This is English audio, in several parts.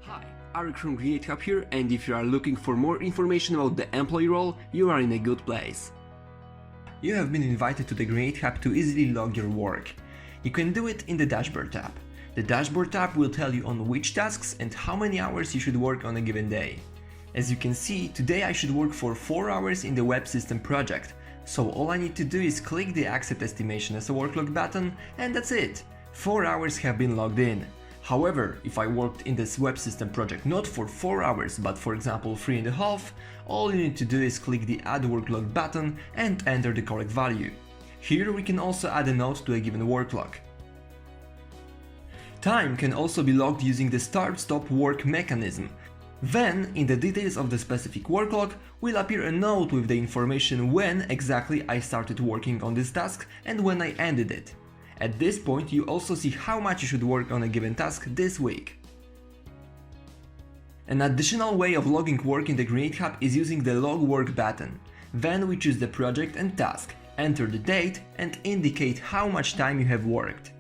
Hi, Arik from GanttStyle here, and if you are looking for more information about the employee role, you are in a good place. You have been invited to the GanttStyle to easily log your work. You can do it in the Dashboard tab. The Dashboard tab will tell you on which tasks and how many hours you should work on a given day. As you can see, today I should work for 4 hours in the web system project, so all I need to do is click the Accept Estimation as a work log button, and that's it. 4 hours have been logged in. However, if I worked in this web system project not for 4 hours but for example 3.5, all you need to do is click the Add Work Log button and enter the correct value. Here we can also add a note to a given work log. Time can also be logged using the Start-Stop Work mechanism. Then, in the details of the specific work log, will appear a note with the information when exactly I started working on this task and when I ended it. At this point, you also see how much you should work on a given task this week. An additional way of logging work in the GanttStyle is using the Log Work button. Then we choose the project and task, enter the date and indicate how much time you have worked.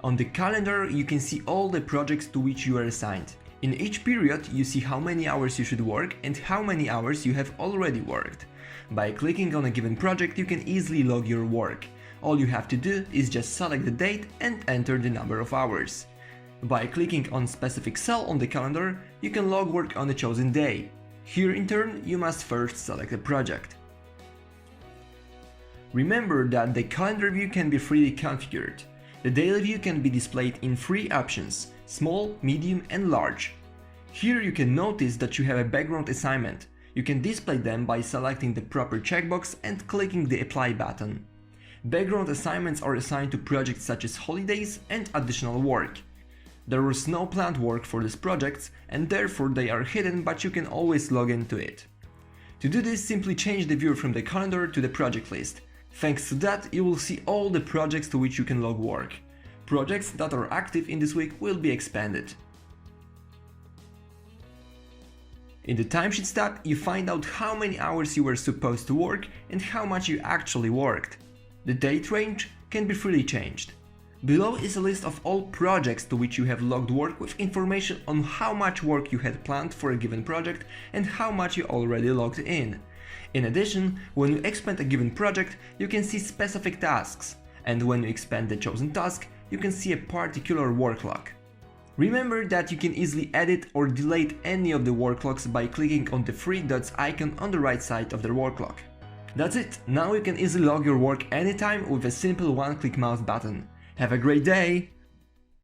On the calendar, you can see all the projects to which you are assigned. In each period, you see how many hours you should work and how many hours you have already worked. By clicking on a given project, you can easily log your work. All you have to do is just select the date and enter the number of hours. By clicking on specific cell on the calendar, you can log work on a chosen day. Here in turn, you must first select a project. Remember that the calendar view can be freely configured. The daily view can be displayed in 3 options: small, medium and large. Here you can notice that you have a background assignment. You can display them by selecting the proper checkbox and clicking the Apply button. Background assignments are assigned to projects such as holidays and additional work. There was no planned work for these projects and therefore they are hidden, but you can always log into it. To do this, simply change the view from the calendar to the project list. Thanks to that, you will see all the projects to which you can log work. Projects that are active in this week will be expanded. In the Timesheets tab, you find out how many hours you were supposed to work and how much you actually worked. The date range can be freely changed. Below is a list of all projects to which you have logged work with information on how much work you had planned for a given project and how much you already logged in. In addition, when you expand a given project, you can see specific tasks, and when you expand the chosen task, you can see a particular work log. Remember that you can easily edit or delete any of the work logs by clicking on the 3 dots icon on the right side of the work log. That's it, now you can easily log your work anytime with a simple one-click mouse button. Have a great day!